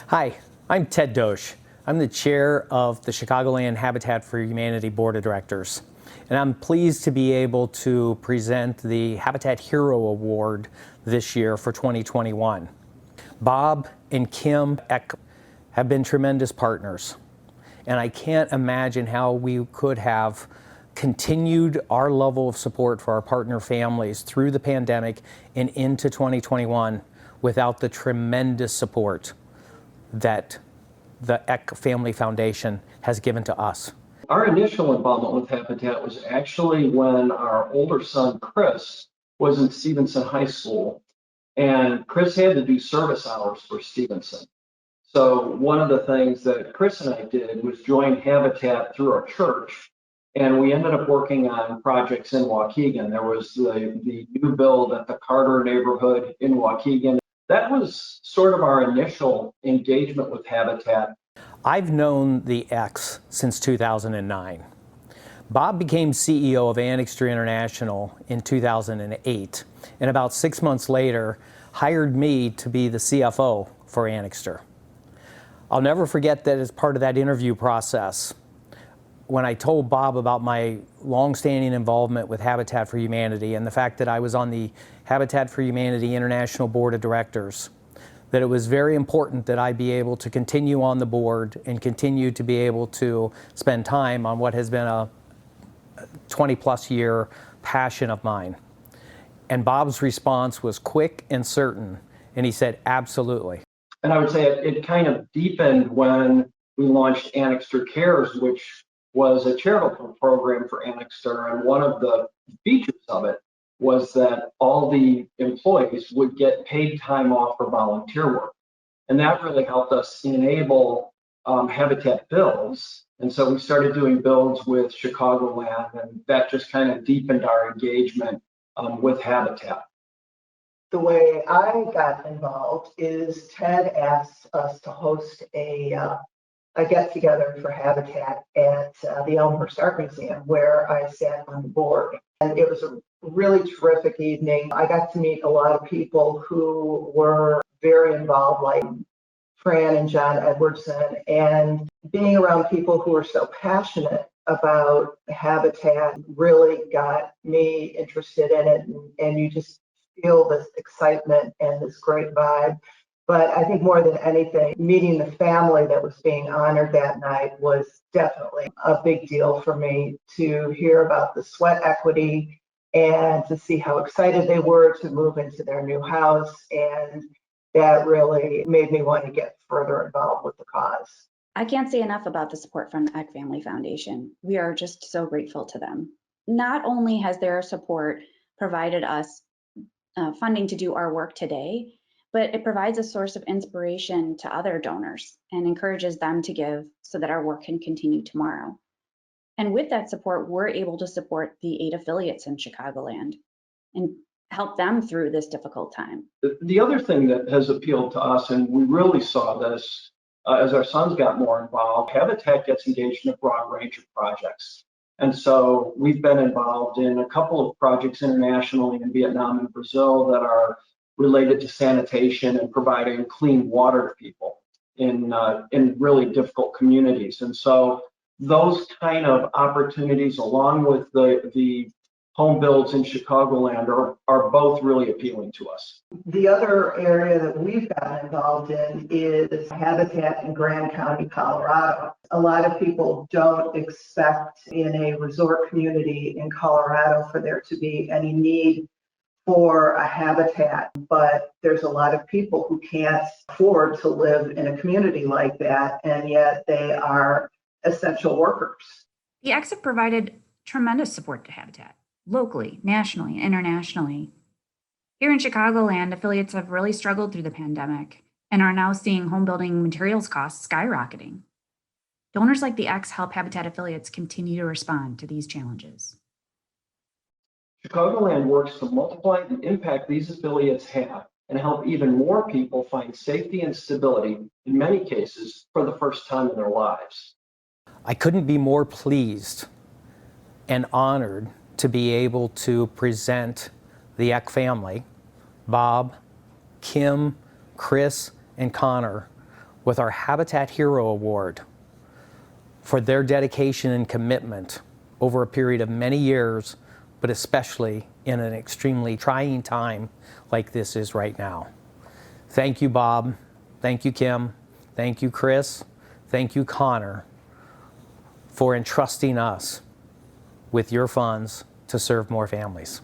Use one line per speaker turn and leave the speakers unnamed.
Hi, I'm Ted Dosch. I'm the chair of the Chicagoland Habitat for Humanity Board of Directors. And I'm pleased to be able to present the Habitat Hero Award this year for 2021. Bob and Kim Eck have been tremendous partners. And I can't imagine how we could have continued our level of support for our partner families through the pandemic and into 2021 without the tremendous support that the Eck Family Foundation has given to us.
Our initial involvement with Habitat was actually when our older son, Chris, was in Stevenson High School, and Chris had to do service hours for Stevenson. So one of the things that Chris and I did was join Habitat through our church, and we ended up working on projects in Waukegan. There was the new build at the Carter neighborhood in Waukegan. That was sort of our initial engagement with Habitat.
I've known the Ecks since 2009. Bob became CEO of Annixter International in 2008, and about 6 months later hired me to be the CFO for Annixter. I'll never forget that as part of that interview process, when I told Bob about my longstanding involvement with Habitat for Humanity and the fact that I was on the Habitat for Humanity International Board of Directors, that it was very important that I be able to continue on the board and continue to be able to spend time on what has been a 20-plus year passion of mine. And Bob's response was quick and certain, and he said, absolutely.
And I would say it kind of deepened when we launched Annixter Cares, which was a charitable program for Annixter. And one of the features of it was that all the employees would get paid time off for volunteer work. And that really helped us enable Habitat builds. And so we started doing builds with Chicagoland, and that just kind of deepened our engagement with Habitat.
The way I got involved is Ted asked us to host a get-together for Habitat at the Elmhurst Art Museum, where I sat on the board. And it was a really terrific evening. I got to meet a lot of people who were very involved, like Fran and John Edwardson, and being around people who are so passionate about Habitat really got me interested in it, and you just feel this excitement and this great vibe. But I think more than anything, meeting the family that was being honored that night was definitely a big deal for me, to hear about the sweat equity and to see how excited they were to move into their new house. And that really made me want to get further involved with the cause.
I can't say enough about the support from the Eck Family Foundation. We are just so grateful to them. Not only has their support provided us funding to do our work today, but it provides a source of inspiration to other donors and encourages them to give so that our work can continue tomorrow. And with that support, we're able to support the 8 affiliates in Chicagoland and help them through this difficult time.
The other thing that has appealed to us, and we really saw this as our sons got more involved, Habitat gets engaged in a broad range of projects. And so we've been involved in a couple of projects internationally in Vietnam and Brazil that are related to sanitation and providing clean water to people in really difficult communities. And so those kind of opportunities, along with the home builds in Chicagoland, are both really appealing to us.
The other area that we've gotten involved in is Habitat in Grand County, Colorado. A lot of people don't expect in a resort community in Colorado for there to be any need for a habitat, but there's a lot of people who can't afford to live in a community like that, and yet they are essential workers.
The Ecks have provided tremendous support to Habitat, locally, nationally, and internationally. Here in Chicagoland, affiliates have really struggled through the pandemic and are now seeing home building materials costs skyrocketing. Donors like the Ecks help Habitat affiliates continue to respond to these challenges.
Chicagoland works to multiply the impact these affiliates have and help even more people find safety and stability, in many cases, for the first time in their lives.
I couldn't be more pleased and honored to be able to present the Eck family, Bob, Kim, Chris, and Connor, with our Habitat Hero Award for their dedication and commitment over a period of many years, but especially in an extremely trying time like this is right now. Thank you, Bob. Thank you, Kim. Thank you, Chris. Thank you, Connor, for entrusting us with your funds to serve more families.